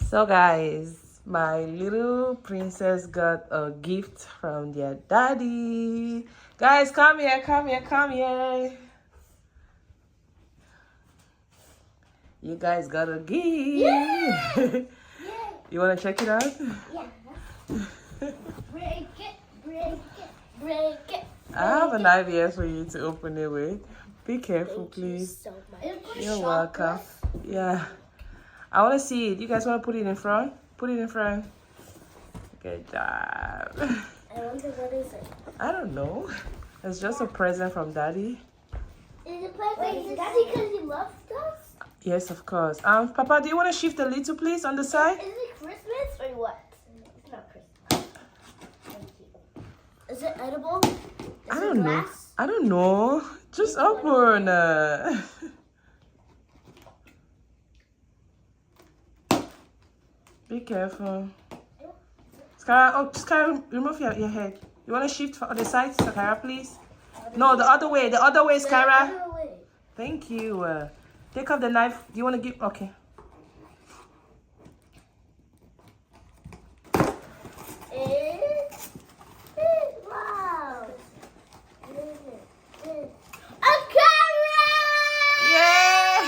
So guys, my little princess got a gift from their daddy. Guys, come here, come here, come here. You guys got a gift. Yeah. You want to check it out? Yeah. Break it, break it, break it. I have an idea for you to open it with. Be careful, please. So much. You're welcome. Yeah. I want to see it. You guys want to put it in front? Put it in front. Good job. I wonder what is it. I don't know. It's just a present from daddy. Is it present? Daddy, because he loves us? Yes, of course. Papa, do you want to shift a little, please, on the side? Is it Christmas or what? It's not Christmas. Thank you. Is it edible? I don't know. I don't know. Just open. Be careful. Skyra, remove your head. You want to shift on the side, Skyra, please? No, the other way, Skyra. Thank you. Take off the knife. Do you want to give? Okay. Wow. A camera! Yeah!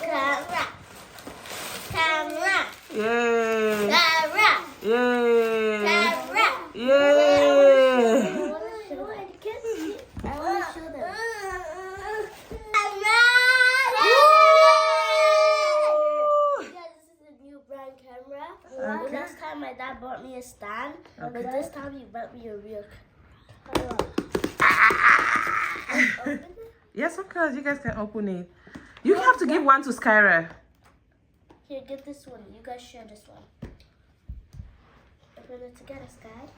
Camera. Camera. Yay! Camera. Yay! Camera. Yay! I want to show them. Yeah, this is a new brand camera. Okay. The last time my dad bought me a stand, but this time he bought me a real camera. Open it? Yes, of course. You guys can open it. You have to give one to Skyra. Here, get this one. You guys share this one. Open it together, Sky.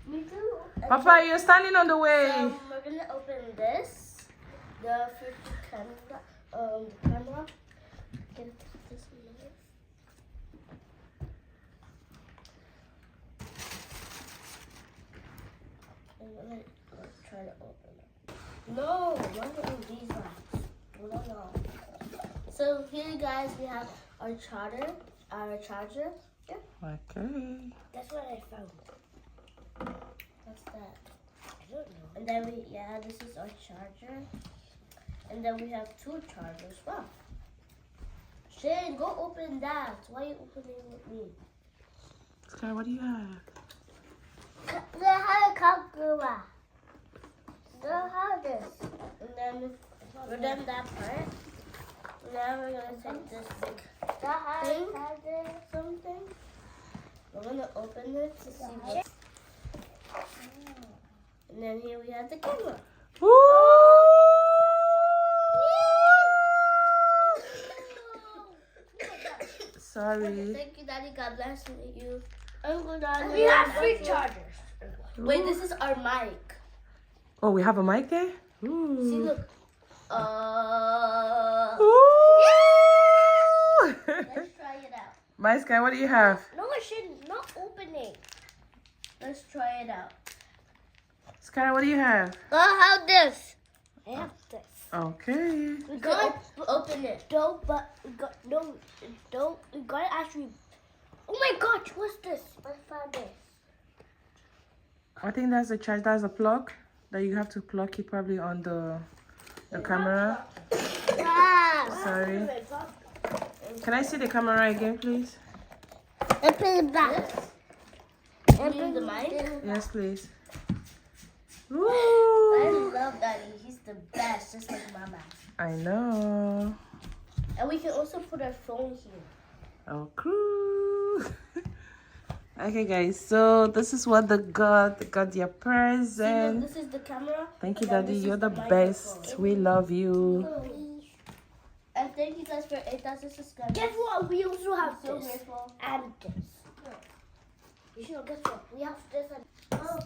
Me too. Papa, you're standing on the way. So we're gonna open this. The future camera. The camera. Get it this knife. I'm gonna try to open it. No, not on these ones. No. So here, guys, we have our charger. Yeah. Okay. That's what I found. What's that? I don't know. And then this is our charger. And then we have two chargers. Wow. Shane, go open that. Why are you opening with me? Skyra, what do you have? They have a camera. They have this. And then we're done that part. Now we're gonna take this thing, something. We're gonna open it to see what. And then here we have the camera. Woo! Sorry. Thank you, Daddy. God bless you. Uncle Daddy. We have 3 chargers. Wait, this is our mic. Oh, we have a mic there? Ooh. See, look. Ooh. Let's try it out. My Sky, what do you have? No, I shouldn't. Not opening. Let's try it out. Sky, what do you have? I have this. I have this. Okay. We gotta open it. Don't we gotta actually. Oh my gosh, what's this? I found this. I think that's the charge. That's the plug that you have to plug it probably on the camera. Wow. Sorry. Can I see the camera again, please? Open it back. Open the mic. Yes, please. I Ooh. love Daddy. He's the best, just like Mama. I know. And we can also put our phone here. Oh, cool. Okay, guys. So this is what they got. They got their See, present. look, this is the camera. Thank you, and then Daddy. this You're is the microphone. best. We love you. And thank you guys for 8,000 subscribers. Guess what? We also have So this. grateful. And this. You should guess what? We have this and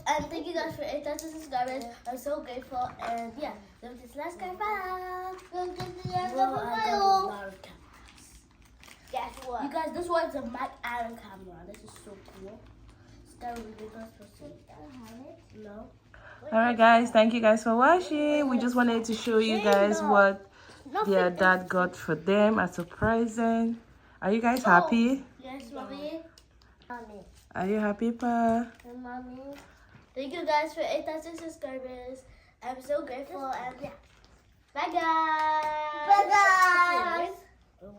And thank you guys for 8,000 subscribers. I'm so grateful. And yeah, live this last guy. Bye. guess what? You guys, this one's a mic and camera. This is so cool. That would be supposed to see. No. Alright guys, thank you guys for watching. We just wanted to show you guys what their dad got for them as a present. Are you guys happy? Yes, mommy. Mommy. Are you happy, Pa? And mommy. Thank you guys for 8,000 subscribers. I'm so grateful and yeah. Bye guys. Bye guys.